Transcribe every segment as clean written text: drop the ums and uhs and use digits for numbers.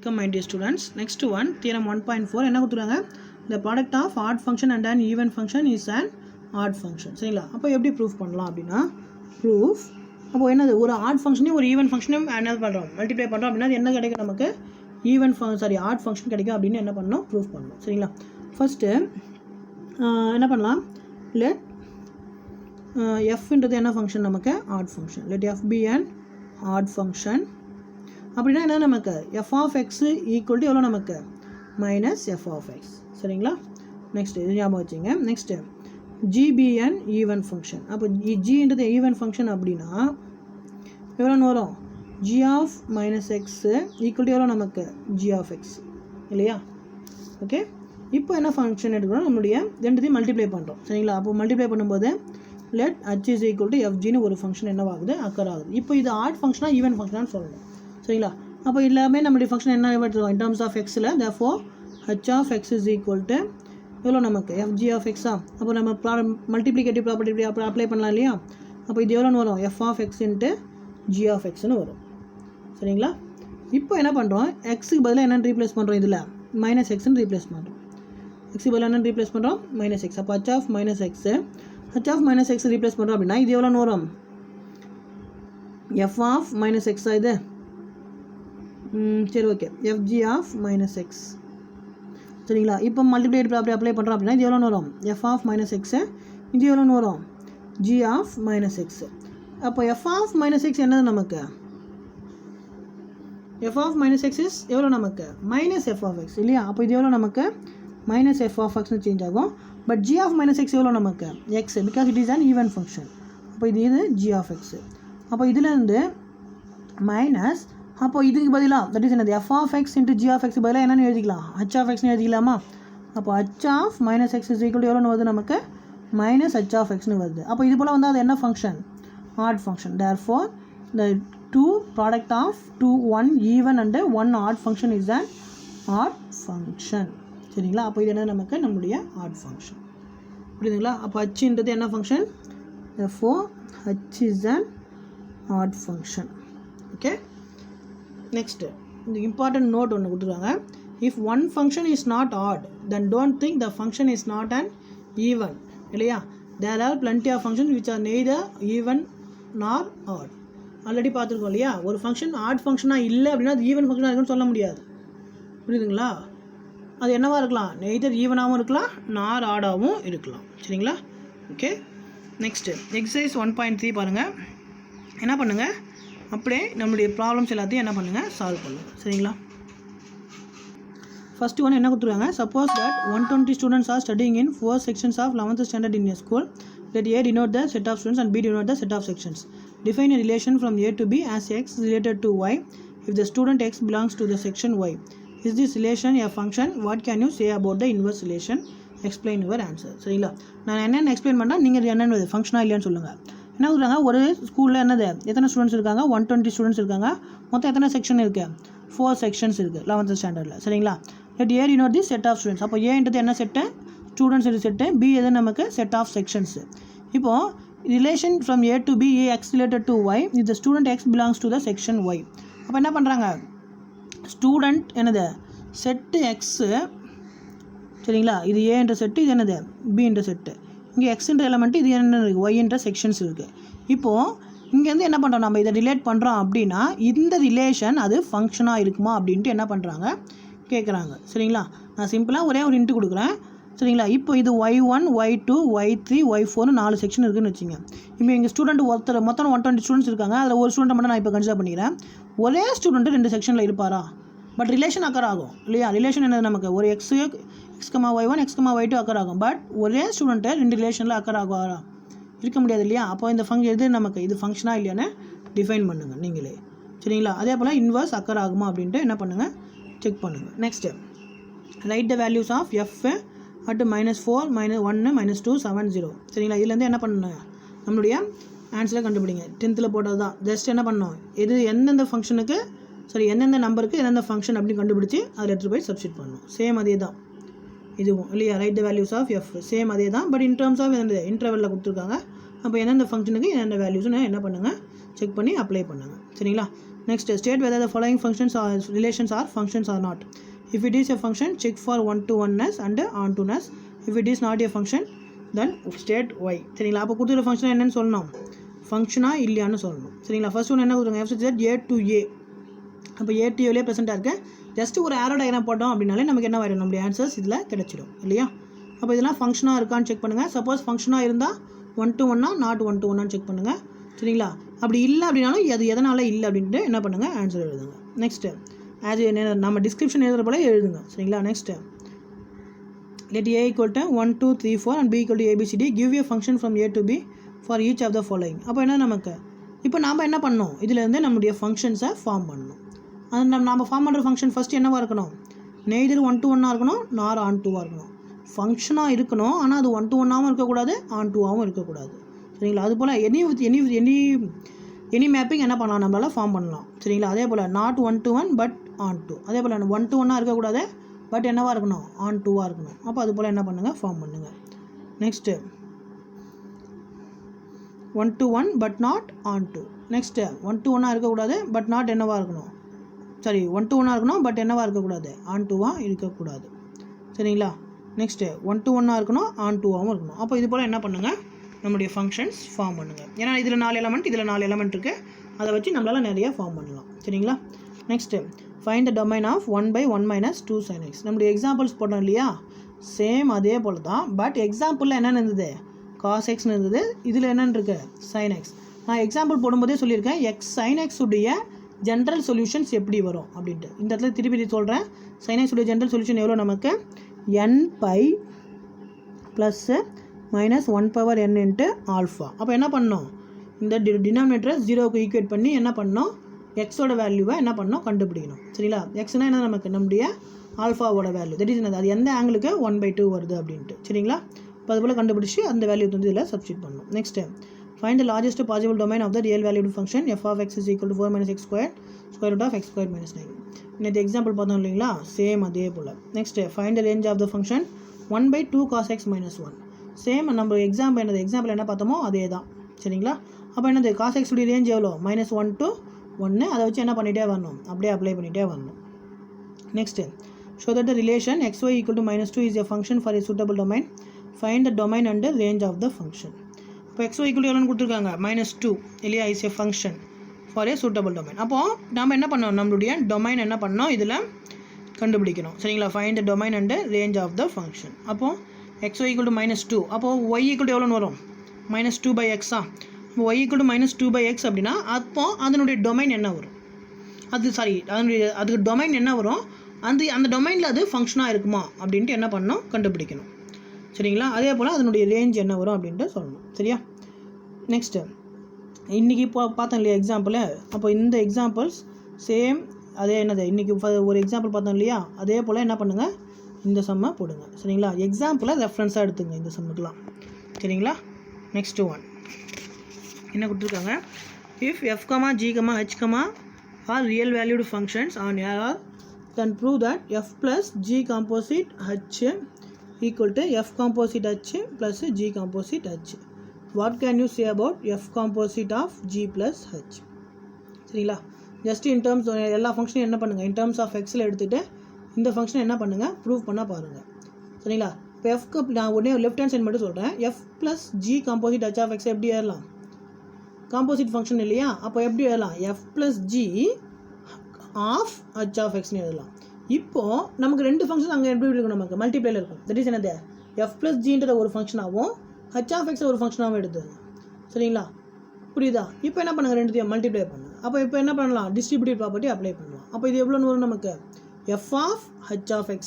Welcome my dear students. Next one, theorem 1.4 என்ன கொடுத்துருக்காங்க? The product of odd function and an even function is an odd function. சரிங்களா? அப்போ எப்படி proof பண்ணலாம் அப்படின்னா ப்ரூஃப் அப்போ என்னது ஒரு ஆட் ஃபங்க்ஷனையும் ஒரு ஈவன் ஃபங்க்ஷனையும் என்ன பண்ணுறோம் மல்டிப்ளை பண்ணுறோம் அப்படின்னா என்ன கிடைக்கும் நமக்கு ஆட் ஃபங்க்ஷன் கிடைக்கும் அப்படின்னு என்ன பண்ணணும் ப்ரூஃப் பண்ணணும். சரிங்களா? ஃபஸ்ட்டு என்ன பண்ணலாம் லெட் எஃப்ன்றது என்ன ஃபங்க்ஷன் நமக்கு odd function. Let f be an odd function அப்படின்னா என்ன நமக்கு f of x equal to எவ்வளோ நமக்கு மைனஸ் எஃப் ஆஃப் எக்ஸ். சரிங்களா? நெக்ஸ்ட்டு இது ஞாபகம் வச்சுங்க. Next g be an even function. அப்போ ஜின்றது ஈவன் ஃபங்க்ஷன் அப்படின்னா எவ்வளோன்னு வரும் g of minus x equal to எவ்வளோ நமக்கு ஜி ஆஃப் எக்ஸ் இல்லையா? ஓகே, இப்போ என்ன ஃபங்க்ஷன் எடுக்கிறோம் நம்மளுடைய ரெண்டுத்தையும் மல்டிப்ளை பண்ணுறோம். சரிங்களா? அப்போ மல்டிப்ளை பண்ணும்போது let h is equal to எஃப்ஜின்னு ஒரு ஃபங்க்ஷன் என்னவாகுது அக்கர் ஆகுது. இப்போ இது ஆட் ஃபங்க்ஷனாக ஈவன் ஃபங்க்ஷனான்னு சொல்லணும். சரிங்களா? அப்போ எல்லாமே நம்மளுடைய ஃபங்க்ஷன் என்ன எடுத்துருவோம் இன் டர்ம்ஸ் ஆஃப் எக்ஸில் therefore h of x is equal to எவ்வளோ நமக்கு எஃப்ஜி ஆஃப் எக்ஸா. அப்போ நம்ம மல்டிப்ளிகேட்டிவ் ப்ராப்பர்ட்டி அப்ளை பண்ணலாம் இல்லையா? அப்போ இது எவ்வளோன்னு வரும் f of x into g of எக்ஸ்னு வரும். சரிங்களா? இப்போ என்ன பண்ணுறோம் எக்ஸுக்கு பதிலாக என்னென்னு ரீப்ளேஸ் பண்ணுறோம் இதில் மைனஸ் எக்ஸ்ன்னு ரீப்ளேஸ் பண்ணுறோம். எக்ஸுக்கு பதிலாக என்னென்னு ரீப்ளேஸ் பண்ணுறோம் மைனஸ் எக்ஸ். அப்போ h of minus x h of minus x replace பண்ணுறோம் அப்படின்னா இது எவ்வளோன்னு வரும் எஃப் ஆஃப் மைனஸ் எக்ஸா இது. சரி okay f g of minus x. சரிங்களா? இப்போ மல்டிப்ளேட் ப்ராப்பர்ட்டி அப்ளை பண்ணுறோம் அப்படின்னா இது எவ்வளோன்னு வரும் எஃப் ஆஃப் மைனஸ் எக்ஸு இது எவ்வளோன்னு வரும் ஜி ஆஃப் மைனஸ் எக்ஸு. அப்போ எஃப் ஆஃப் மைனஸ் எக்ஸ் என்னது நமக்கு f of minus x is எவ்வளோ நமக்கு மைனஸ் எஃப் ஆஃப் எக்ஸ் இல்லையா? அப்போ இது எவ்வளோ நமக்கு மைனஸ் எஃப் ஆஃப் எக்ஸ்னு சேஞ்ச் ஆகும். But g of minus x எவ்வளோ நமக்கு x because it is an even function. அப்போ இது ஜி ஆஃப் எக்ஸு. அப்போ இதுலேருந்து மைனஸ் அப்போ இதுக்கு பதிலாக தட் இஸ் என்னது f of x into g of x பதிலாக என்னென்னு எழுதிக்கலாம் ஹச் ஆஃப் எக்ஸ்னு எழுதிக்கலாமா? அப்போ h of minus x is equal எவ்வளோன்னு வருது நமக்கு மைனஸ் ஹச் ஆஃப் எக்ஸ்னு வருது. அப்போ இது போல் வந்து அது என்ன function odd function. Therefore the two product of one even and one odd function is an odd function. சரிங்களா? அப்போ இது என்ன நமக்கு நம்மளுடைய ஆட் ஃபங்க்ஷன். புரியுதுங்களா? அப்போ ஹச்ன்றது என்ன function therefore h is an odd function. Okay, next இந்த இம்பார்ட்டன்ட் நோட் ஒன்று கொடுத்துருவாங்க. If one function is not odd then don't think the function is not an even இல்லையா? There are plenty of function which are neither even nor odd. Already பார்த்துருக்கோம் இல்லையா? ஒரு function add ஃபங்க்ஷனாக இல்லை அப்படின்னா அது ஈவன் ஃபங்க்ஷனாக இருக்குன்னு சொல்ல முடியாது. புரியுதுங்களா? அது என்னவாக இருக்கலாம் நெய்தர் ஈவனாகவும் இருக்கலாம் நார் ஆடாகவும் இருக்கலாம். சரிங்களா? ஓகே, நெக்ஸ்ட்டு எக்ஸசைஸ் 1.3 பாருங்கள். என்ன பண்ணுங்கள் அப்படியே நம்மளுடைய ப்ராப்ளம்ஸ் எல்லாத்தையும் என்ன பண்ணுங்கள் சால்வ் பண்ணுங்கள். சரிங்களா? ஃபஸ்ட்டு ஒன்று என்ன கொடுத்துருவாங்க suppose that 120 students are studying in 4 sections of 11th standard in a school. Let A denote the set of students and B denote the set of sections. Define a relation from A to B as X related to Y if the student X belongs to the section Y. Is this relation a function? What can you say about the inverse relation? Explain your answer. சரிங்களா? நான் என்னென்னு explain பண்ணால் நீங்கள் என்னென்னு ஃபங்க்ஷனாக இல்லையான்னு சொல்லுங்கள். என்ன சொல்கிறாங்க ஒரு ஸ்கூலில் என்னது எத்தனை ஸ்டூடெண்ட்ஸ் இருக்காங்க 120 ஸ்டூடெண்ட்ஸ் இருக்காங்க. மொத்தம் எத்தனை செக்ஷன் இருக்குது 4 sections இருக்குது 11th standardல. சரிங்களா? Let A denote the set of students. அப்போ ஏன்றது என்ன செட்டு ஸ்டூடெண்ட்ஸ் இது செட்டு பி எது நமக்கு செட் ஆஃப் செக்ஷன்ஸு. இப்போது relation from A to B x related to y இந்த student x belongs to the section y. அப்போ என்ன பண்ணுறாங்க ஸ்டூடெண்ட் என்னது செட்டு எக்ஸு. சரிங்களா? இது ஏன்ற செட்டு இது என்னது பின்ற செட்டு. இங்கே எக்ஸ்ன்ற எலமெண்ட்டு இது என்ன இருக்குது ஒய்ன்ற செக்ஷன்ஸ் இருக்குது. இப்போது இங்கேருந்து என்ன பண்ணுறோம் நம்ம இதை ரிலேட் பண்ணுறோம் அப்படின்னா இந்த ரிலேஷன் அது ஃபங்க்ஷனாக இருக்குமா அப்படின்ட்டு என்ன பண்ணுறாங்க கேட்குறாங்க. சரிங்களா? நான் சிம்பிளாக ஒரே ஒரு இன்ட்டு கொடுக்குறேன். சரிங்களா? இப்போ இது Y1 Y2 Y3 Y4 4 section இருக்குதுன்னு வச்சுங்க. இப்போ எங்கள் ஸ்டூடெண்ட் ஒருத்தர் மொத்தம் 120 ஸ்டூடெண்ட்ஸ் இருக்காங்க. அதில் ஒரு ஸ்டூடெண்ட் மட்டும் நான் இப்போ கன்சிடர் பண்ணிக்கிறேன். ஒரே ஸ்டூடெண்ட்டு 2 செக்ஷனில் இருப்பாரா? பட் ரிலேஷன் அக்கர் ஆகும் இல்லையா? ரிலேஷன் என்னது நமக்கு ஒரு எக்ஸ் Y1 Y2 அக்கர் ஆகும். பட் ஒரே ஸ்டூடெண்ட்டை 2 ரிலேஷனில் அக்கர் ஆகுவாரா? இருக்க முடியாது இல்லையா? அப்போ இந்த இது நமக்கு இது ஃபங்க்ஷனாக இல்லையான்னு டிஃபைன் பண்ணுங்கள் நீங்களே. சரிங்களா? அதே போல் இன்வர்ஸ் அக்கர் ஆகுமா அப்படின்ட்டு என்ன பண்ணுங்கள் செக் பண்ணுங்கள். Next write the values of f at -4 -1 -2 7 0. சரிங்களா? இதுலேருந்து என்ன பண்ணுங்க நம்மளுடைய ஆன்சரை கண்டுபிடிங்க. 10th போட்டது தான். ஜஸ்ட் என்ன பண்ணோம் இது எந்தெந்த ஃபங்க்ஷனுக்கு எந்தெந்த நம்பருக்கு எந்தெந்த ஃபங்க்ஷன் அப்படின்னு கண்டுபிடிச்சி அதில் எடுத்துகிட்டு போய் சப்ஸ்டிட் பண்ணணும். சேம் அதே தான் இதுவும் இல்லையா? Write the values of f same அதே தான். பட் இன் டர்ம்ஸ் ஆஃப் எந்த இன்டர்வலில் கொடுத்துருக்காங்க. அப்போ எந்தெந்த ஃபங்க்ஷனுக்கு எந்தெந்த வேல்யூஸ்னு என்ன பண்ணுங்கள் செக் பண்ணி அப்ளை பண்ணுங்கள். சரிங்களா? Next, state whether the following functions or relations are functions or not. If it is a function, check for one-to-oneness and on-to-ness. If it is not a function, then state why. சரிங்களா, அப்போ கொடுத்துருக்க function என்னன்னு சொல்லணும், ஃபங்க்ஷனா இல்லையான்னு சொல்லணும். சரிங்களா, first ஒன்று என்ன கொடுத்துருங்க, f z a to a. அப்போ a to a ப்ரெசென்ட்டாக இருக்கு. ஜஸ்ட் ஒரு ஆரோ டயக்ராம் போட்டோம் அப்படின்னாலே நமக்கு என்ன வரும், நம்மளுடைய ஆன்சர்ஸ் இதில் கிடைச்சிடும் இல்லையா. அப்போ இதெல்லாம் ஃபங்க்ஷனாக இருக்கான்னு செக் பண்ணுங்கள். சப்போஸ் ஃபங்க்ஷனாக இருந்தால் 1-to-1 நாட் 1-to-1 செக் பண்ணுங்கள். சரிங்களா, அப்படி இல்லை அப்படின்னாலும் அது எதனால் இல்லை அப்படின்ட்டு என்ன பண்ணுங்கள், ஆன்சர் எழுதுங்க. நெக்ஸ்ட்டு அது நம்ம டிஸ்கிரிப்ஷன் எழுதுகிற போல எழுதுங்க. சரிங்களா, next let a equal to 1 2 3 4 and b equal to abcd, give a function from a to b for each of the following. அப்போ என்ன நமக்கு இப்போ நாம் என்ன பண்ணோம், இதில் இருந்து நம்மளுடைய ஃபங்க்ஷன்ஸை ஃபார்ம் பண்ணணும். அது நம்ம ஃபார்ம் பண்ணுற ஃபங்க்ஷன் ஃபஸ்ட்டு என்னவாக இருக்கணும், நெய்தர் 1-to-1 இருக்கணும், நார் on-to-ஆக இருக்கணும். ஃபங்க்ஷனாக இருக்கணும், ஆனால் அது 1-to-1 இருக்கக்கூடாது, on-to இருக்கக்கூடாது. சரிங்களா, அது போல் எனி மேப்பிங் என்ன பண்ணலாம், நம்மளால் ஃபார்ம் பண்ணலாம். சரிங்களா, அதே போல் நாட் 1-to-1 பட் on-to. அதே போல் 1-to-1 இருக்கக்கூடாது, பட் என்னவாக இருக்கணும், on-to இருக்கணும். அப்போ அது போல் என்ன பண்ணுங்கள், ஃபார்ம் பண்ணுங்கள். Next 1-to-1 but not on-to. Next 1-to-1 இருக்கக்கூடாது, பட் நாட் என்னவாக இருக்கணும், சாரி 1-to-1 இருக்கணும், பட் என்னவாக இருக்கக்கூடாது, on-to இருக்கக்கூடாது. சரிங்களா, நெக்ஸ்ட்டு 1-to-1 இருக்கணும், on-to இருக்கணும். அப்போ இது போல் என்ன பண்ணுங்கள், நம்முடைய ஃபங்க்ஷன்ஸ் ஃபார்ம் பண்ணுங்கள். ஏன்னா இதில் 4 எலமெண்ட், இதில் 4 எலமெண்ட் இருக்குது, அதை வச்சு நம்மளால் நிறைய ஃபார்ம் பண்ணலாம். சரிங்களா, next find the domain of 1/1 - 2 sin x. நம்மளுடைய எக்ஸாம்பிள்ஸ் போட்டோம் இல்லையா, சேம் அதே போல் தான். பட் எக்ஸாம்பிளில் என்னென்னு இருந்தது, cos x இருந்தது, இதில் என்னென்னு இருக்குது, sin x. நான் எக்ஸாம்பிள் போடும்போதே சொல்லியிருக்கேன் x sin x உடைய ஜென்ரல் சொல்யூஷன்ஸ் எப்படி வரும் அப்படின்ட்டு. இந்த இடத்துல திருப்பி சொல்கிறேன், sin x உடைய ஜென்ரல் சொல்யூஷன் எவ்வளோ, நமக்கு n/(-1/n into ஆல்ஃபா. அப்போ என்ன பண்ணோம், இந்த டினாமினேட்டரை 0க்கு ஈக்குவேட் பண்ணி என்ன பண்ணோம், எக்ஸோட வேல்யூவை என்ன பண்ணோம், கண்டுபிடிக்கணும். சரிங்களா, எக்ஸ்னா என்ன, நமக்கு நம்முடைய ஆல்ஃபாவோட வேல்யூ, தட் இஸ் என்னது, அது எந்த ஆங்கிளுக்கு 1/2 வருது அப்படின்ட்டு. சரிங்களா, இப்போ அது போல் கண்டுபிடிச்சி அந்த வேல்யூ வந்து இதில் சப்ஸ்டிட் பண்ணணும். Next find the largest possible domain of the real valued function f of x is equal to 4 - x squared square root of x squared minus 9. இந்த எக்ஸாம்பிள் பார்த்தோம் இல்லைங்களா, சேம் அதே போல். Next find the range of the function 1/2 cos x minus 1. சேம் நம்ம example என்ன பார்த்தோமோ அதே தான். சரிங்களா, அப்போ என்னது, cos x உடைய ரேஞ்ச் எவ்வளோ, -1 to 1. அதை வச்சு என்ன பண்ணிகிட்டே வரணும், அப்படியே அப்ளை பண்ணிகிட்டே வரணும். Next show that the relation xy equal to -2 is a function for a suitable domain. Find the domain and the range of the function. இப்போ xy equal to எவ்வளோன்னு கொடுத்துருக்காங்க, -2 இல்லையா, is a function for a suitable domain. அப்போது நம்ம என்ன பண்ணோம், நம்மளுடைய domain என்ன பண்ணோம், இதில் கண்டுபிடிக்கணும். சரிங்களா, find the domain and the range of the function. அப்போது xy equal to -2, அப்போது y equal to எவ்வளோன்னு வரும், -2/x. y equal to -2/x அப்படின்னா அப்போ அதனுடைய டொமைன் என்ன வரும், அதுக்கு டொமைன் என்ன வரும், அந்த டொமைனில் அது ஃபங்க்ஷனாக இருக்குமா அப்படின்ட்டு என்ன பண்ணணும், கண்டுபிடிக்கணும். சரிங்களா, அதே போல் அதனுடைய ரேஞ்ச் என்ன வரும் அப்படின்ட்டு சொல்லணும். சரியா, நெக்ஸ்ட்டு இன்றைக்கி இப்போ பார்த்தோம் இல்லையா எக்ஸாம்பிள், அப்போ இந்த எக்ஸாம்பிள்ஸ் சேம் அதே என்னது, இன்றைக்கி ஒரு எக்ஸாம்பிள் பார்த்தோம் இல்லையா, அதே போல் என்ன பண்ணுங்கள், இந்த சம்மை போடுங்க. சரிங்களா, எக்ஸாம்பிளை ரெஃபரன்ஸாக எடுத்துங்க இந்த சம்முக்கெலாம். சரிங்களா, நெக்ஸ்ட்டு ஒன் என்ன கொடுத்துருக்காங்க, if f, g, h are real valued functions on R, then prove that f plus g composite h equal to f composite h plus g composite h. What can you say about f composite of g plus h? சரிங்களா, just in terms எல்லா ஃபங்க்ஷனும் என்ன பண்ணுங்கள், in terms of எக்ஸில் எடுத்துகிட்டு இந்த ஃபங்க்ஷனை என்ன பண்ணுங்கள், ப்ரூவ் பண்ண பாருங்கள். சரிங்களா, இப்போ எஃப்க்கு நான் உடனே லெஃப்ட் ஹேண்ட் சைட் மட்டும் சொல்கிறேன். f plus g composite h of x எப்படி ஏறலாம், காம்போசிட் ஃபங்க்ஷன் இல்லையா, அப்போ எப்படி எழுதலாம், f plus g of h of xன்னு எழுதலாம். இப்போது நமக்கு ரெண்டு ஃபங்க்ஷன் அங்கே எப்படி இருக்கும், நமக்கு மல்டிப்ளைல இருக்கும். தட் இஸ் என்னது, f plus gன்றத ஒரு ஃபங்க்ஷனாகவும் h of x ஒரு ஃபங்க்ஷனாகவும் எடுத்துங்க. சரிங்களா, புரியுதா, இப்போ என்ன பண்ணுங்கள், ரெண்டுத்தையும் மல்டிப்ளை பண்ணுங்கள். அப்போ இப்போ என்ன பண்ணலாம், டிஸ்ட்ரிபியூட்டிவ் ப்ராப்பர்ட்டி அப்ளை பண்ணலாம். அப்போ இது எவ்வளோன்னு வரும், நமக்கு f of h of x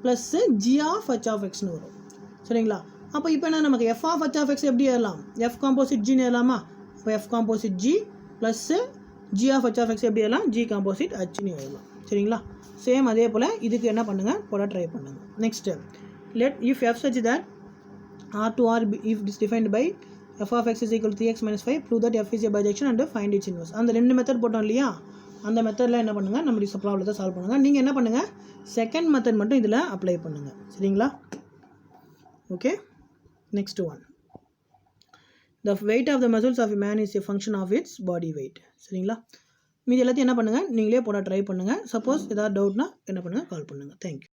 plus g of h of xன்னு வரும். சரிங்களா, அப்போ இப்போ என்ன, நமக்கு f of h of x எப்படி எழுதலாம், f composite g எழுதலாமா, இப்போ f composite g plus g of h of x எப்படி எழுதலாம், g composite hன்னு எழுதலாம். சரிங்களா, சேம் அதே போல் இதுக்கு என்ன பண்ணுங்கள், போட ட்ரை பண்ணுங்கள். Next let if f such that r to r if is defined by f of x is equal to 3x minus 5, prove that f is a bijection and find its inverse. அந்த ரெண்டு method போட்டோம் இல்லையா, அந்த மெத்தடில் என்ன பண்ணுங்கள், நம்மளுடைய ப்ராப்ளத்தை சால்வ் பண்ணுங்கள். நீங்கள் என்ன பண்ணுங்கள், செகண்ட் மெத்தட் மட்டும் இதில் அப்ளை பண்ணுங்கள். சரிங்களா, okay. Next one, the weight of the muscles of a man is a function of its body weight. சரிங்களா, மீதி எல்லாத்தையும் என்ன பண்ணுங்கள் நீங்களே போட ட்ரை பண்ணுங்கள். சப்போஸ் ஏதாவது டவுட்னா என்ன பண்ணுங்கள் கால் பண்ணுங்கள். தேங்க்யூ.